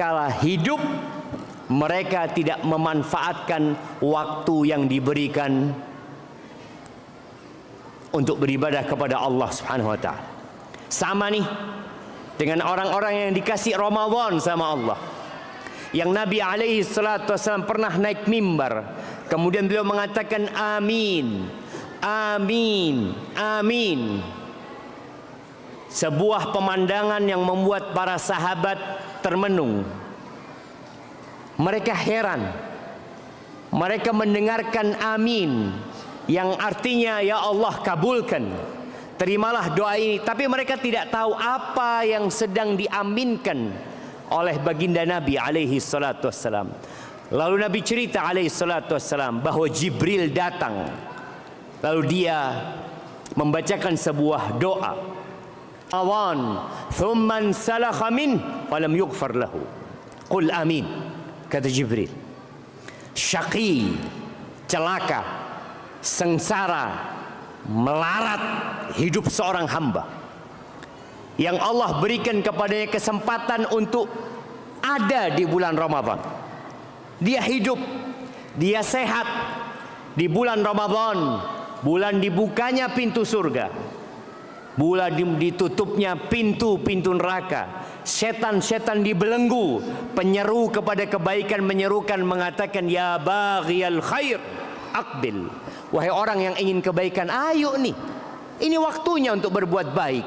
tatkala hidup mereka tidak memanfaatkan waktu yang diberikan untuk beribadah kepada Allah Subhanahu wa taala. Sama nih dengan orang-orang yang dikasih Ramadan sama Allah. Yang Nabi alaihi salatu wasallam pernah naik mimbar, kemudian beliau mengatakan amin, amin, amin. Sebuah pemandangan yang membuat para sahabat termenung. Mereka heran. Mereka mendengarkan amin, yang artinya ya Allah kabulkan, terimalah doa ini. Tapi mereka tidak tahu apa yang sedang diaminkan oleh baginda Nabi alaihi salatu wassalam. Lalu Nabi cerita alaihi salatu wassalam bahwa Jibril datang. Lalu dia membacakan sebuah doa. Awan thumman salakha min walam yughfar lahu. Qul amin. Kata Jibril. Syaqi, celaka, sengsara, melarat hidup seorang hamba yang Allah berikan kepadanya kesempatan untuk ada di bulan Ramadan. Dia hidup, dia sehat di bulan Ramadan, bulan dibukanya pintu surga, bulan ditutupnya pintu-pintu neraka. Setan-setan dibelenggu, penyeru kepada kebaikan menyerukan mengatakan ya baghiyal khair aqbil. Wahai orang yang ingin kebaikan, ayo nih. Ini waktunya untuk berbuat baik.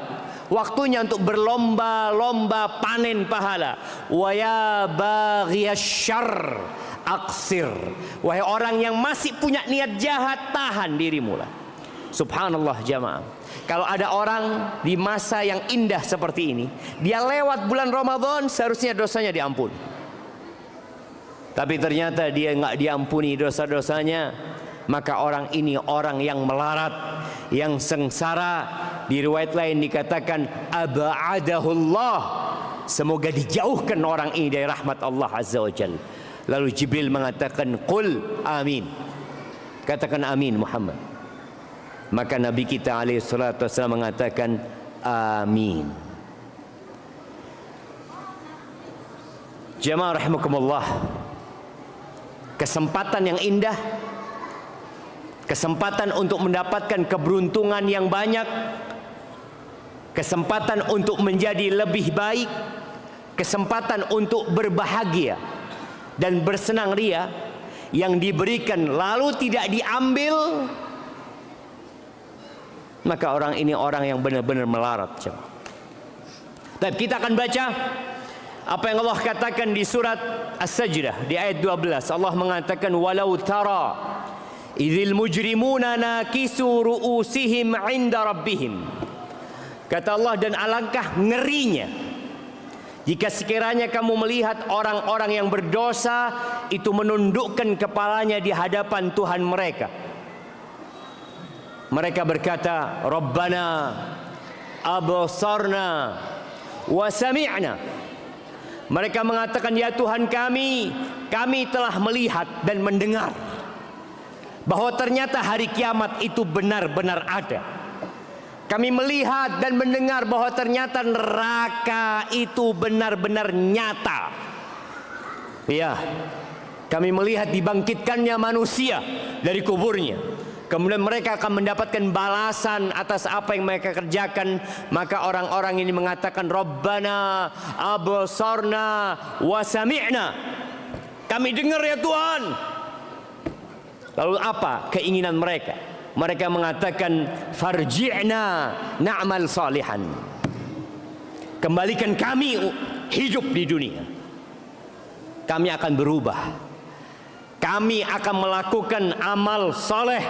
Waktunya untuk berlomba-lomba panen pahala. Wa ya baghiyasy syarr aqsir. Wahai orang yang masih punya niat jahat, tahan dirimu lah. Subhanallah jamaah. Kalau ada orang di masa yang indah seperti ini, dia lewat bulan Ramadan, seharusnya dosanya diampuni. Tapi ternyata dia nggak diampuni dosa-dosanya. Maka orang ini orang yang melarat, yang sengsara. Di riwayat lain dikatakan aba'adahullah, semoga dijauhkan orang ini dari rahmat Allah Azza wa Jalla. Lalu Jibril mengatakan qul amin. Katakan amin Muhammad. Maka Nabi kita alaihi salatu wasallam mengatakan amin. Jamaah rahimakumullah, kesempatan yang indah, kesempatan untuk mendapatkan keberuntungan yang banyak, kesempatan untuk menjadi lebih baik, kesempatan untuk berbahagia dan bersenang ria yang diberikan lalu tidak diambil, maka orang ini orang yang benar-benar melarat. Dan kita akan baca apa yang Allah katakan di surat As-Sajdah di ayat 12. Allah mengatakan walau tara idzil mujrimuna nakisu ru'usihim 'inda rabbihim. Kata Allah, dan alangkah ngerinya jika sekiranya kamu melihat orang-orang yang berdosa itu menundukkan kepalanya di hadapan Tuhan mereka. Mereka berkata, Rabbana absarna wa sami'na. Mereka mengatakan, ya Tuhan kami telah melihat dan mendengar bahwa ternyata hari kiamat itu benar-benar ada. Kami melihat dan mendengar bahwa ternyata neraka itu benar-benar nyata. Ya, kami melihat dibangkitkannya manusia dari kuburnya. Kemudian mereka akan mendapatkan balasan atas apa yang mereka kerjakan. Maka orang-orang ini mengatakan Rabbana absarna wa sami'na. Kami dengar ya Tuhan. Lalu apa keinginan mereka? Mereka mengatakan farji'na na'mal salihan. Kembalikan kami hidup di dunia. Kami akan berubah. Kami akan melakukan amal soleh.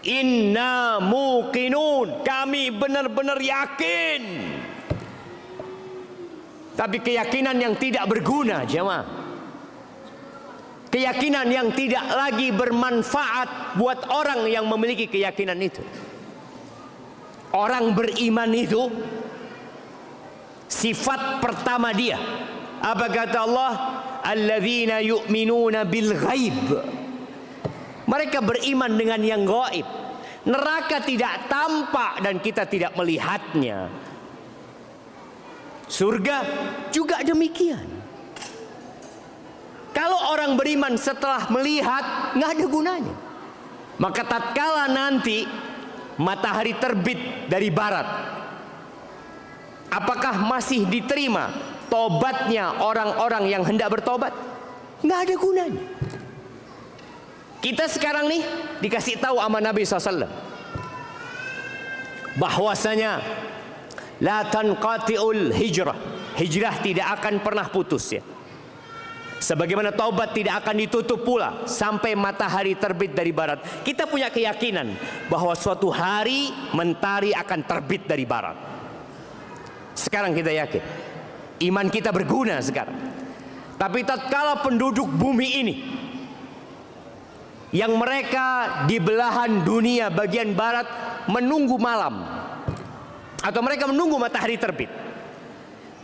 Inna muqinun. Kami benar-benar yakin. Tapi keyakinan yang tidak berguna, jemaah. Keyakinan yang tidak lagi bermanfaat buat orang yang memiliki keyakinan itu. Orang beriman itu sifat pertama dia, apa kata Allah? Alladzina yu'minuna bil ghaib. Mereka beriman dengan yang gaib. Neraka tidak tampak dan kita tidak melihatnya. Surga juga demikian. Kalau orang beriman setelah melihat, nggak ada gunanya. Maka tatkala nanti matahari terbit dari barat, apakah masih diterima tobatnya orang-orang yang hendak bertobat? Nggak ada gunanya. Kita sekarang nih dikasih tahu sama Nabi SAW bahwasanya la tanqati'ul hijrah, hijrah tidak akan pernah putus ya. Sebagaimana taubat tidak akan ditutup pula sampai matahari terbit dari barat. Kita punya keyakinan bahwa suatu hari mentari akan terbit dari barat. Sekarang kita yakin, iman kita berguna sekarang. Tapi tatkala penduduk bumi ini yang mereka di belahan dunia bagian barat menunggu malam, atau mereka menunggu matahari terbit,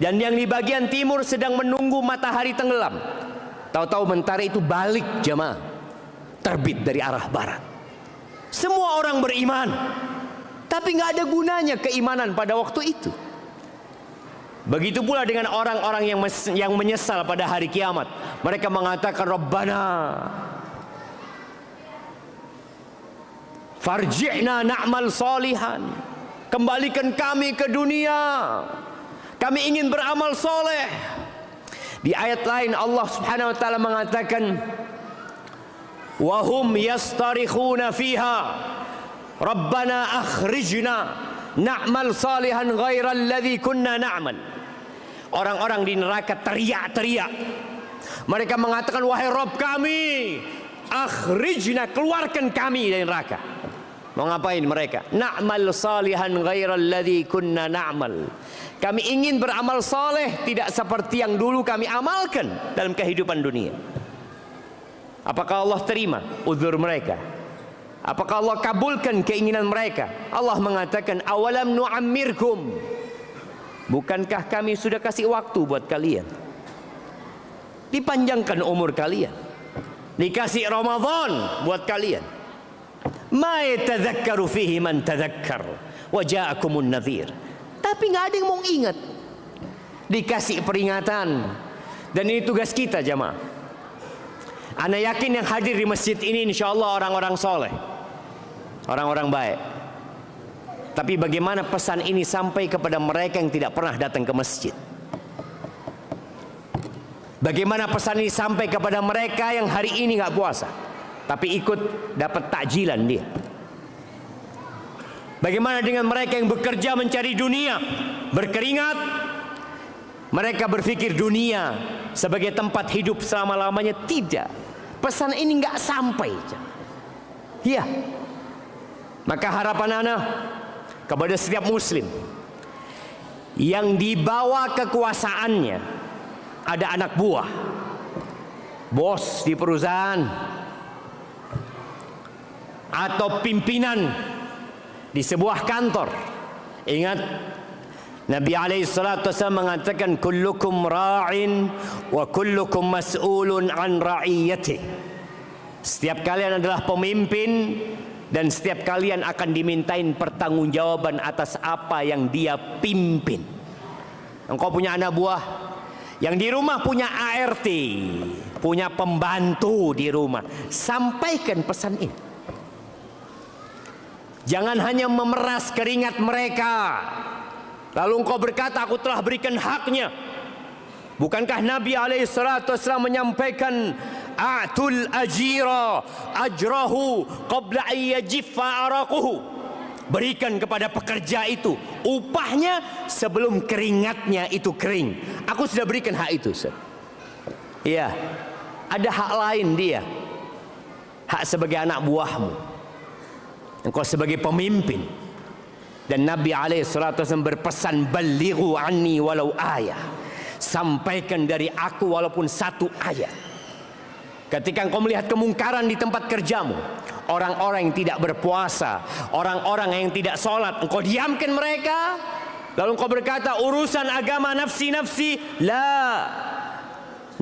dan yang di bagian timur sedang menunggu matahari tenggelam, tahu-tahu mentari itu balik jamaah, terbit dari arah barat. Semua orang beriman, tapi nggak ada gunanya keimanan pada waktu itu. Begitu pula dengan orang-orang yang menyesal pada hari kiamat. Mereka mengatakan, Rabbana farji'na na'mal salihan, kembalikan kami ke dunia, kami ingin beramal soleh. Di ayat lain Allah Subhanahu wa taala mengatakan, wa hum yastarikhuna fiha Rabbana akhrijna na'mal salihan ghairal ladzi kunna na'mal. Orang-orang di neraka teriak-teriak. Mereka mengatakan, wahai Rabb kami, akhrijna, keluarkan kami dari neraka. Mau ngapain mereka? Na'mal salihan ghairal ladzi kunna na'mal. Kami ingin beramal soleh tidak seperti yang dulu kami amalkan dalam kehidupan dunia. Apakah Allah terima uzur mereka? Apakah Allah kabulkan keinginan mereka? Allah mengatakan, awalam nu'ammirkum, bukankah kami sudah kasih waktu buat kalian, dipanjangkan umur kalian, dikasih Ramadan buat kalian. Ma yatadzakkaru fihi man tadzakkar wa ja'akumun nadhir. Tapi nggak ada yang mau ingat. Dikasih peringatan. Dan ini tugas kita jamaah. Ana yakin yang hadir di masjid ini insyaallah orang-orang soleh, orang-orang baik. Tapi bagaimana pesan ini sampai kepada mereka yang tidak pernah datang ke masjid? Bagaimana pesan ini sampai kepada mereka yang hari ini nggak puasa, tapi ikut dapat takjilan dia? Bagaimana dengan mereka yang bekerja mencari dunia, berkeringat? Mereka berpikir dunia sebagai tempat hidup selama-lamanya. Tidak. Pesan ini nggak sampai. Iya. Maka harapan ana kepada setiap muslim yang dibawa kekuasaannya, ada anak buah, bos di perusahaan, atau pimpinan di sebuah kantor. Ingat, Nabi SAW mengatakan, kullukum ra'in wa kullukum mas'ulun an ra'iyatih. Setiap kalian adalah pemimpin dan setiap kalian akan dimintain pertanggungjawaban atas apa yang dia pimpin. Engkau punya anak buah yang di rumah punya ART, punya pembantu di rumah, sampaikan pesan ini. Jangan hanya memeras keringat mereka lalu engkau berkata, aku telah berikan haknya. Bukankah Nabi SAW menyampaikan, a'tul ajira ajrahu qabla ayyajiffa araquhu, berikan kepada pekerja itu upahnya sebelum keringatnya itu kering. Aku sudah berikan hak itu, Ustaz. Iya, ada hak lain dia, hak sebagai anak buahmu, engkau sebagai pemimpin. Dan Nabi SAW berpesan, balighu anni walau ayah, sampaikan dari aku walaupun satu ayat. Ketika engkau melihat kemungkaran di tempat kerjamu, orang-orang yang tidak berpuasa, orang-orang yang tidak sholat, engkau diamkan mereka, lalu engkau berkata, urusan agama nafsi-nafsi, la.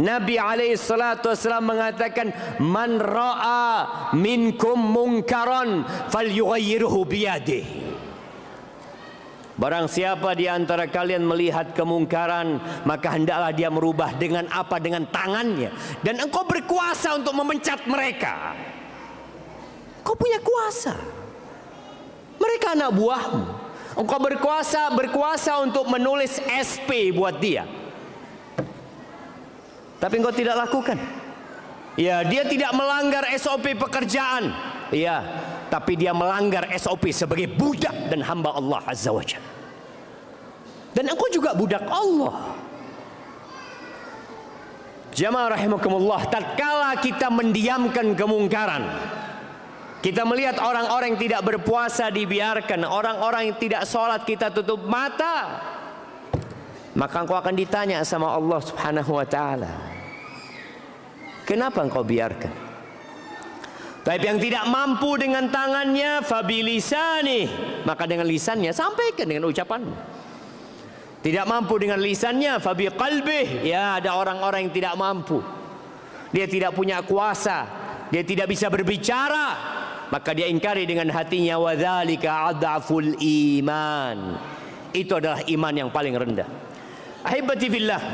Nabi SAW mengatakan, man ra'a minkum munkaran falyughayyirhu biyadihi. Barang siapa di antara kalian melihat kemungkaran, maka hendaklah dia merubah dengan apa? Dengan tangannya. Dan engkau berkuasa untuk memecat mereka. Engkau punya kuasa. Mereka anak buahmu. Engkau berkuasa untuk menulis SP buat dia. Tapi engkau tidak lakukan. Ya, dia tidak melanggar SOP pekerjaan. Ya, tapi dia melanggar SOP sebagai budak dan hamba Allah Azza wa Jalla. Dan engkau juga budak Allah. Jamaah rahimakumullah, tatkala kita mendiamkan kemungkaran, kita melihat orang-orang yang tidak berpuasa dibiarkan, orang-orang yang tidak sholat kita tutup mata, maka engkau akan ditanya sama Allah Subhanahu wa ta'ala, kenapa engkau biarkan? Tapi yang tidak mampu dengan tangannya, fabilisani, maka dengan lisannya sampaikan dengan ucapanmu. Tidak mampu dengan lisannya, fabiqalbih, ya ada orang-orang yang tidak mampu. Dia tidak punya kuasa, dia tidak bisa berbicara, maka dia ingkari dengan hatinya, wadzalika adhaful iman. Itu adalah iman yang paling rendah. Ahibati fillah,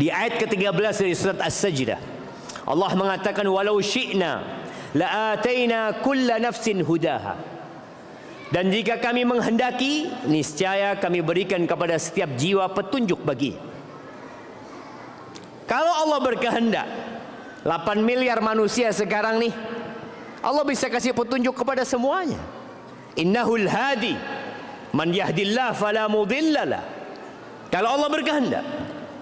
di ayat ke-13 dari surat As-Sajdah, Allah mengatakan, walau syi'na la'ataina kulla nafsin hudaha. Dan jika kami menghendaki, niscaya kami berikan kepada setiap jiwa petunjuk bagi. Kalau Allah berkehendak, 8 miliar manusia sekarang nih, Allah bisa kasih petunjuk kepada semuanya. Innahul hadi, man yahdillah fala mudhillalah. Kalau Allah berkehendak.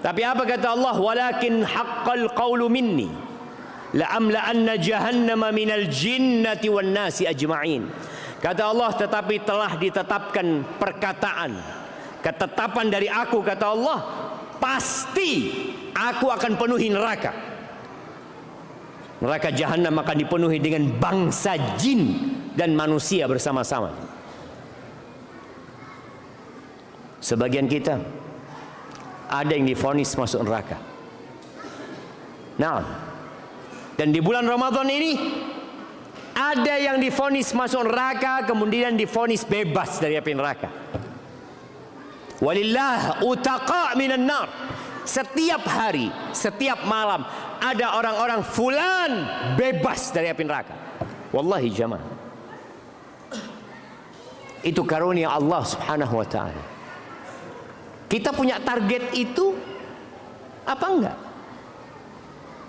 Tapi apa kata Allah? Walakin haqqal qawlu minni la'amla'anna jahannama minal jinnati wan nasi ajma'in. Kata Allah, tetapi telah ditetapkan perkataan, ketetapan dari aku, kata Allah, pasti aku akan penuhi neraka. Neraka Jahannam akan dipenuhi dengan bangsa jin dan manusia bersama-sama. Sebagian kita ada yang divonis masuk neraka. Nah, dan di bulan Ramadan ini ada yang divonis masuk neraka, kemudian divonis bebas dari api neraka. Walillah utaqa minan nar. Setiap hari, setiap malam ada orang-orang fulan bebas dari api neraka. Wallahi jamaah, itu karunia Allah Subhanahu wa ta'ala. Kita punya target itu apa enggak?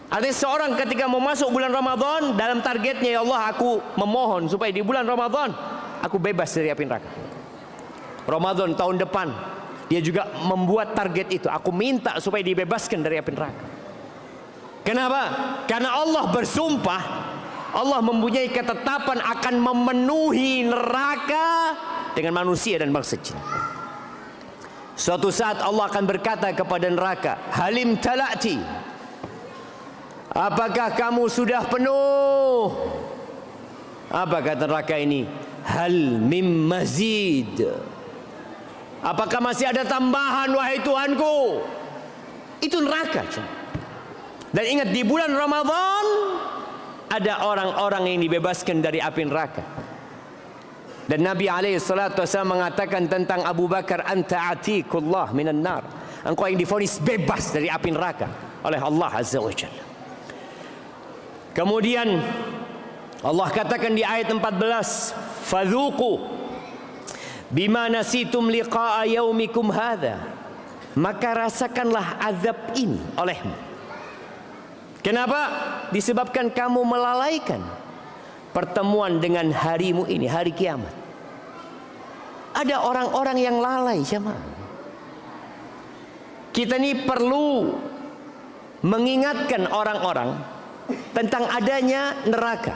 Ada seorang ketika mau masuk bulan Ramadan, dalam targetnya, ya Allah, aku memohon supaya di bulan Ramadan aku bebas dari api neraka. Ramadan tahun depan dia juga membuat target itu, aku minta supaya dibebaskan dari api neraka. Kenapa? Karena Allah bersumpah, Allah mempunyai ketetapan akan memenuhi neraka dengan manusia dan bangsa jin. Suatu saat Allah akan berkata kepada neraka, halim talati, apakah kamu sudah penuh? Apa kata neraka ini? Hal mim mazid, apakah masih ada tambahan wahai Tuhanku? Itu neraka. Dan ingat, di bulan Ramadan ada orang-orang yang dibebaskan dari api neraka. Dan Nabi SAW mengatakan tentang Abu Bakar, anta atiqullah minan nar, engkau yang divonis bebas dari api neraka oleh Allah Azza wa Jalla. Kemudian Allah katakan di ayat 14, fadzuqu bima nasitum liqa'a yaumikum hadza, maka rasakanlah azab ini olehmu. Kenapa? Disebabkan kamu melalaikan pertemuan dengan harimu ini, hari kiamat. Ada orang-orang yang lalai, jemaah. Kita ini perlu mengingatkan orang-orang tentang adanya neraka.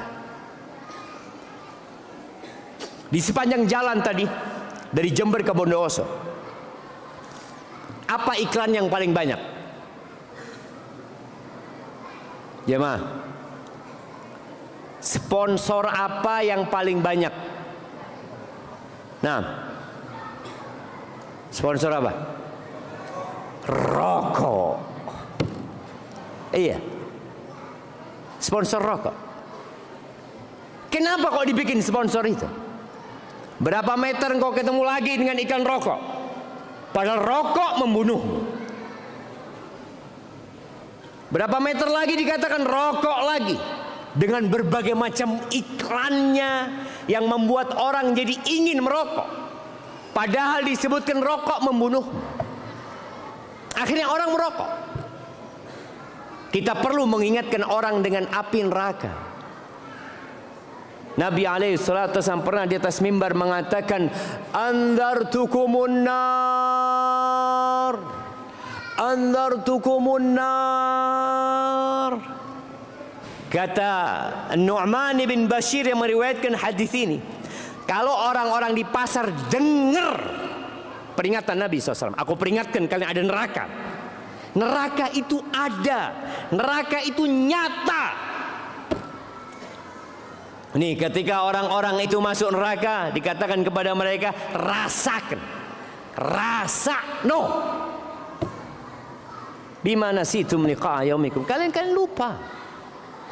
Di sepanjang jalan tadi dari Jember ke Bondowoso, apa iklan yang paling banyak? Jemaah, sponsor apa yang paling banyak? Nah, sponsor apa? Rokok. Iya, sponsor rokok. Kenapa kok dibikin sponsor itu? Berapa meter engkau ketemu lagi dengan iklan rokok? Padahal rokok membunuh. Berapa meter lagi dikatakan rokok lagi. Dengan berbagai macam iklannya yang membuat orang jadi ingin merokok. Padahal disebutkan rokok membunuh. Akhirnya orang merokok. Kita perlu mengingatkan orang dengan api neraka. Nabi SAW pernah di atas mimbar mengatakan, Andartukumun nar, Andartukumun nar. Kata Nu'man bin Bashir yang meriwayatkan hadis ini, kalau orang-orang di pasar dengar peringatan Nabi SAW, aku peringatkan kalian ada neraka. Neraka itu ada, neraka itu nyata. Nih, ketika orang-orang itu masuk neraka, dikatakan kepada mereka, rasakan, rasa, no. Bimana situm liqa yaumikum? Kalian lupa.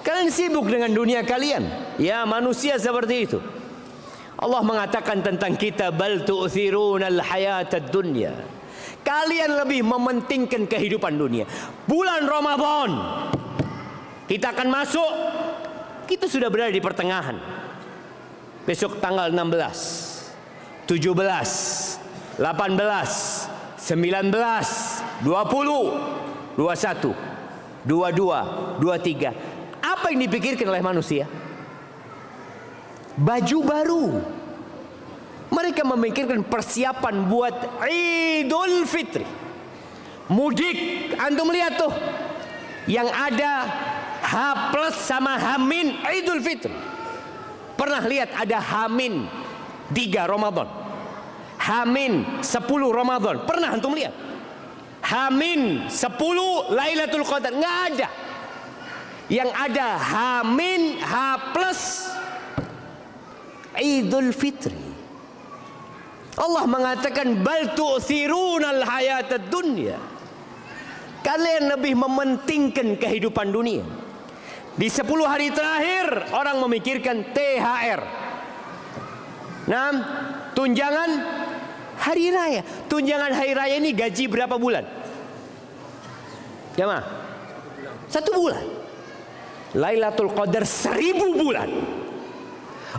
Kalian sibuk dengan dunia kalian. Ya, manusia seperti itu. Allah mengatakan tentang kita, bal tu'thirunal hayatad dunya. Kalian lebih mementingkan kehidupan dunia. Bulan Ramadan kita akan masuk. Kita sudah berada di pertengahan. Besok tanggal 16, 17, 18, 19, 20, 21, 22, 23. Apa yang dipikirkan oleh manusia? Baju baru. Mereka memikirkan persiapan buat Idul Fitri. Mudik. Antum lihat tuh, yang ada H plus sama H-min Idul Fitri. Pernah lihat ada H-min 3 Ramadan, H-min 10 Ramadan? Pernah antum lihat? H-min 10 Lailatul Qadar? Nggak ada. Yang ada H-min H plus Idul Fitri. Allah mengatakan, bal tu'thirunal hayatad dunya. Kalian lebih mementingkan kehidupan dunia. Di 10 hari terakhir orang memikirkan THR. Nah, tunjangan hari raya. Tunjangan hari raya ini gaji berapa bulan? Jamaah, 1 bulan. Lailatul Qadar 1000 bulan.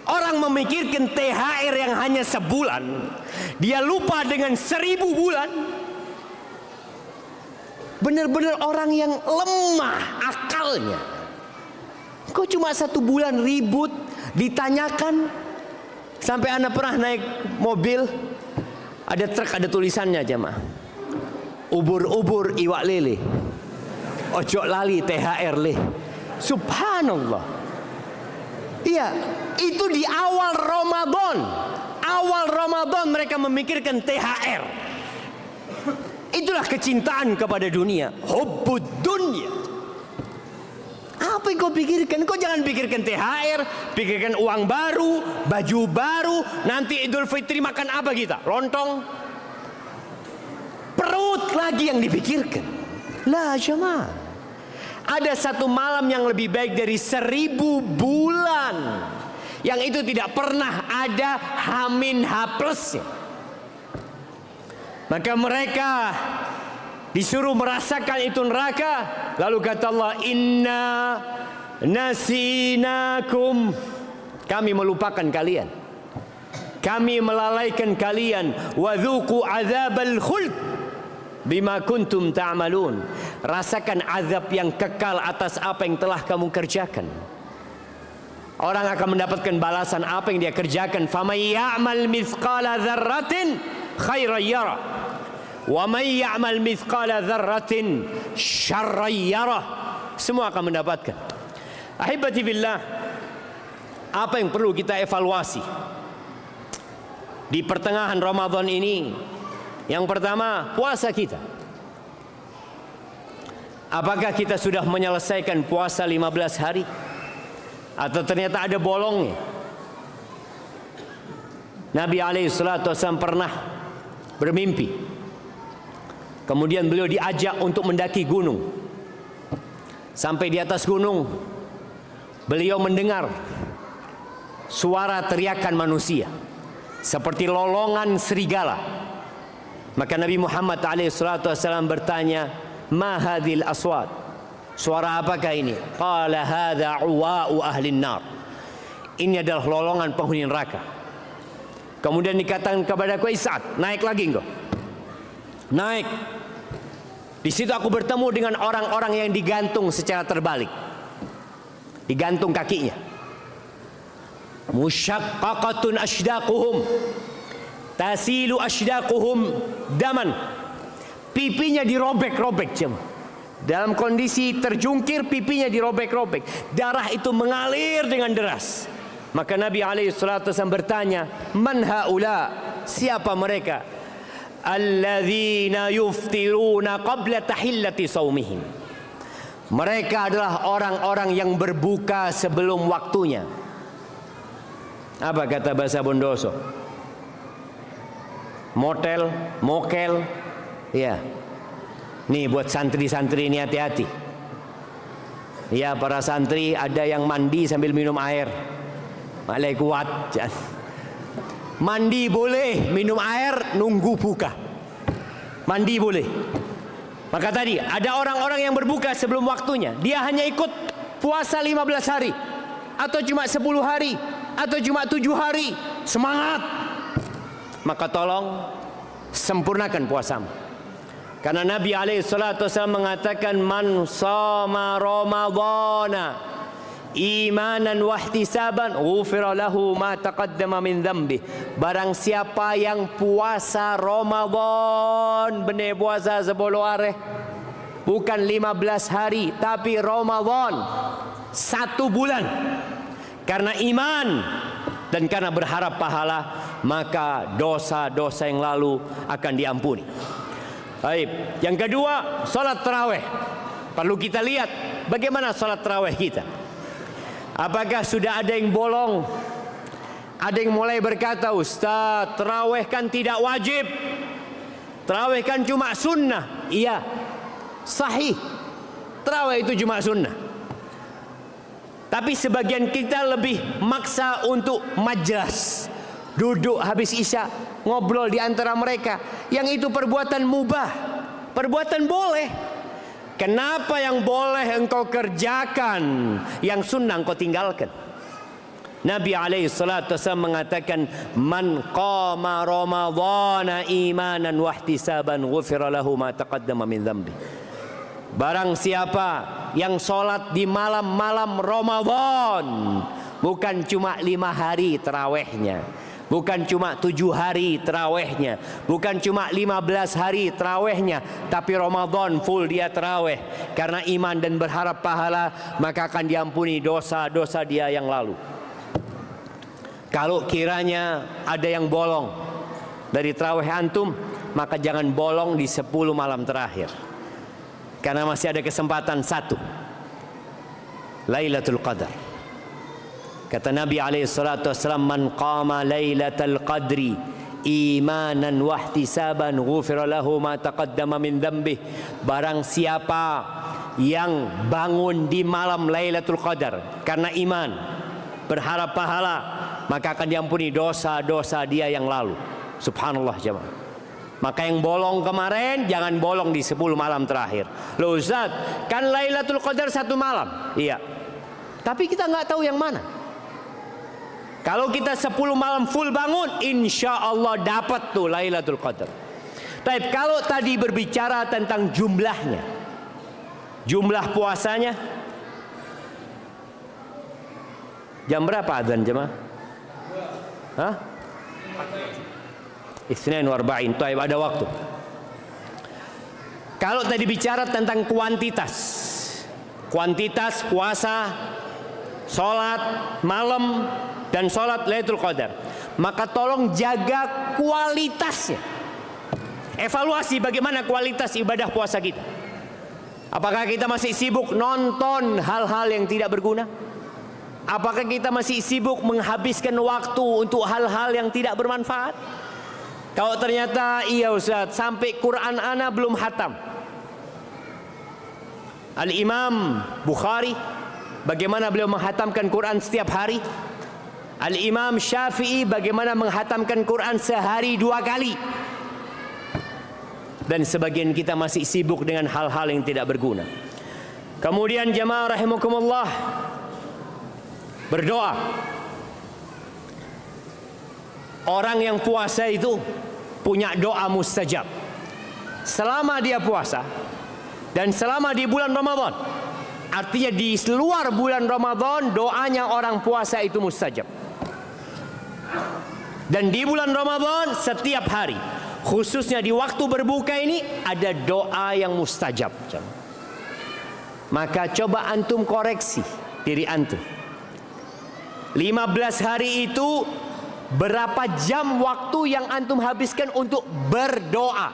Orang memikirkan THR yang hanya sebulan. Dia lupa dengan 1000 bulan. Benar-benar orang yang lemah akalnya. Kok cuma 1 bulan ribut, ditanyakan. Sampai anak pernah naik mobil, ada truk, ada tulisannya, jamaah, ubur-ubur iwak lele, ojo lali THR le. Subhanallah. Iya, itu di awal Ramadan. Awal Ramadan mereka memikirkan THR. Itulah kecintaan kepada dunia. Hubbud dunya. Apa yang kau pikirkan? Kau jangan pikirkan THR, pikirkan uang baru, baju baru. Nanti Idul Fitri makan apa kita? Lontong. Perut lagi yang dipikirkan. Lah jemaah, ada 1 malam yang lebih baik dari 1000 bulan. Yang itu tidak pernah ada H-min H plusnya. Maka mereka disuruh merasakan itu neraka. Lalu kata Allah, inna nasinakum. Kami melupakan kalian. Kami melalaikan kalian. Wadzuqu azabal khuld bima kuntum ta'malun. Rasakan azab yang kekal atas apa yang telah kamu kerjakan. Orang akan mendapatkan balasan apa yang dia kerjakan. Faman ya'mal mithqala dzarratin khairan yara, wa man ya'mal mithqala dzarratin syarran yara. Semua akan mendapatkan. Ahibati billah, apa yang perlu kita evaluasi di pertengahan Ramadan ini? Yang pertama, puasa kita. Apakah kita sudah menyelesaikan puasa 15 hari? Atau ternyata ada bolongnya? Nabi SAW pernah bermimpi. Kemudian beliau diajak untuk mendaki gunung. Sampai di atas gunung, beliau mendengar suara teriakan manusia. seperti lolongan serigala. Maka Nabi Muhammad SAW bertanya, "Ma hadhil aswat?" Suara apakah ini? Qala hadza uwa'u ahlin nar. Ini adalah lolongan penghuni neraka. Kemudian dikatakan kepadaku, Sa'ad, naik lagi engkau. Naik. Di situ aku bertemu dengan orang-orang yang digantung secara terbalik. Digantung kakinya. Musyaqqaqatun ashdaquhum. Tasilu ashdaquhum daman. Pipinya dirobek-robek, jemaah. Dalam kondisi terjungkir, pipinya dirobek-robek. Darah itu mengalir dengan deras. Maka Nabi SAW bertanya, "Man haula?" Siapa mereka? Alladzina yuftiruna qabla tahillati saumihim. Mereka adalah orang-orang yang berbuka sebelum waktunya. Apa kata bahasa Bondoso? Motel, mokel. Ya. Nih buat santri-santri ini hati-hati. Ya, para santri ada yang mandi sambil minum air. Malai kuat. Mandi boleh, minum air nunggu buka. Mandi boleh. Maka tadi ada orang-orang yang berbuka sebelum waktunya. Dia hanya ikut puasa 15 hari, atau cuma 10 hari, atau cuma 7 hari. Semangat. Maka tolong sempurnakan puasamu. Karena Nabi SAW mengatakan, "Man shama Ramadhana imanan wahtisaban ghufira lahu ma taqaddama min dhanbi." Barang siapa yang puasa Ramadan, benar puasa 10 hari, bukan 15 hari, tapi Ramadan 1 bulan, karena iman dan karena berharap pahala, maka dosa-dosa yang lalu akan diampuni. Baik, yang kedua, salat tarawih. Perlu kita lihat bagaimana salat tarawih kita. Apakah sudah ada yang bolong? Ada yang mulai berkata, "Ustaz, tarawih kan tidak wajib. Tarawih kan cuma sunnah." Iya, sahih. Tarawih itu cuma sunnah. Tapi sebagian kita lebih maksa untuk majlis. Duduk habis isya, ngobrol di antara mereka. Yang itu perbuatan mubah, perbuatan boleh. Kenapa yang boleh engkau kerjakan, yang sunnah engkau tinggalkan? Nabi SAW mengatakan, "Man qama Ramadhana imanan wahtisaban ghufira lahu ma taqaddama min dhanbi." Barang siapa yang sholat di malam-malam Ramadan, bukan cuma 5 hari terawihnya, bukan cuma 7 hari terawihnya, bukan cuma 15 hari terawihnya, tapi Ramadan full dia terawih. Karena iman dan berharap pahala, maka akan diampuni dosa-dosa dia yang lalu. Kalau kiranya ada yang bolong dari terawih antum, maka jangan bolong di 10 malam terakhir. Karena masih ada kesempatan 1, Lailatul Qadar. Kata Nabi SAW, "Man qama Lailatul Qadri imanan wahtisaban ghufira lahu ma taqaddama min dhanbih." Barang siapa yang bangun di malam Lailatul Qadar karena iman, berharap pahala, maka akan diampuni dosa-dosa dia yang lalu. Subhanallah jemaah. Maka yang bolong kemarin jangan bolong di 10 malam terakhir. Loh Ustaz, kan Lailatul Qadar 1 malam. Iya, tapi kita nggak tahu yang mana. Kalau kita 10 malam full bangun, insya Allah dapat tuh Lailatul Qadar. Tapi kalau tadi berbicara tentang jumlahnya, jumlah puasanya, jam berapa adzan jemaah? Hah? Isnin warba'in. Taib, ada waktu. Kalau tadi bicara tentang kuantitas, kuantitas puasa, sholat malam, dan sholat Lailatul Qadar, maka tolong jaga kualitasnya. Evaluasi bagaimana kualitas ibadah puasa kita. Apakah kita masih sibuk nonton hal-hal yang tidak berguna? Apakah kita masih sibuk menghabiskan waktu untuk hal-hal yang tidak bermanfaat? Kalau ternyata iya Ustaz, sampai Quran ana belum hatam. Al-Imam Bukhari, bagaimana beliau menghatamkan Quran setiap hari? Al-Imam Syafi'i bagaimana menghatamkan Quran sehari 2 kali. Dan sebagian kita masih sibuk dengan hal-hal yang tidak berguna. Kemudian jemaah rahimakumullah, berdoa. Orang yang puasa itu punya doa mustajab selama dia puasa dan selama di bulan Ramadan. Artinya di luar bulan Ramadan doanya orang puasa itu mustajab. Dan di bulan Ramadan setiap hari, khususnya di waktu berbuka ini, ada doa yang mustajab. Maka coba antum koreksi diri antum. 15 hari itu berapa jam waktu yang antum habiskan untuk berdoa?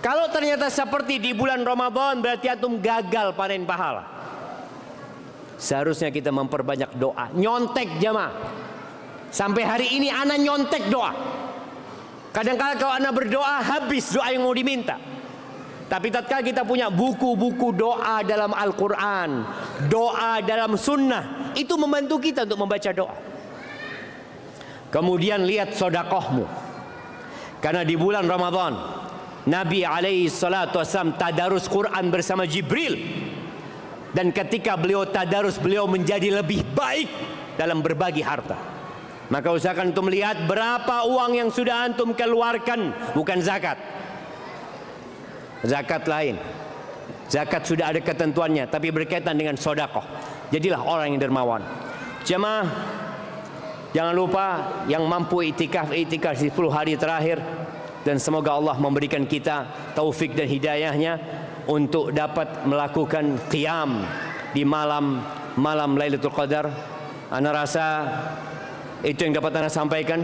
Kalau ternyata seperti di bulan Ramadan, berarti antum gagal panen pahala. Seharusnya kita memperbanyak doa. Nyontek jamaah. Sampai hari ini ana nyontek doa. Kadang-kadang kalau ana berdoa habis doa yang mau diminta. Tapi tatkala kita punya buku-buku doa dalam Al-Quran, doa dalam sunnah, itu membantu kita untuk membaca doa. Kemudian lihat sodakohmu. Karena di bulan Ramadan Nabi alaihi salatu wasallam tadarus Quran bersama Jibril. Dan ketika beliau tadarus, beliau menjadi lebih baik dalam berbagi harta. Maka usahakan untuk melihat berapa uang yang sudah antum keluarkan, bukan zakat. Zakat lain. Zakat sudah ada ketentuannya, tapi berkaitan dengan sodakoh. Jadilah orang yang dermawan. Jemaah, jangan lupa yang mampu itikaf di 10 hari terakhir. Dan semoga Allah memberikan kita taufik dan hidayahnya untuk dapat melakukan qiyam di malam Lailatul Qadar. Ana rasa itu yang dapat Anda sampaikan.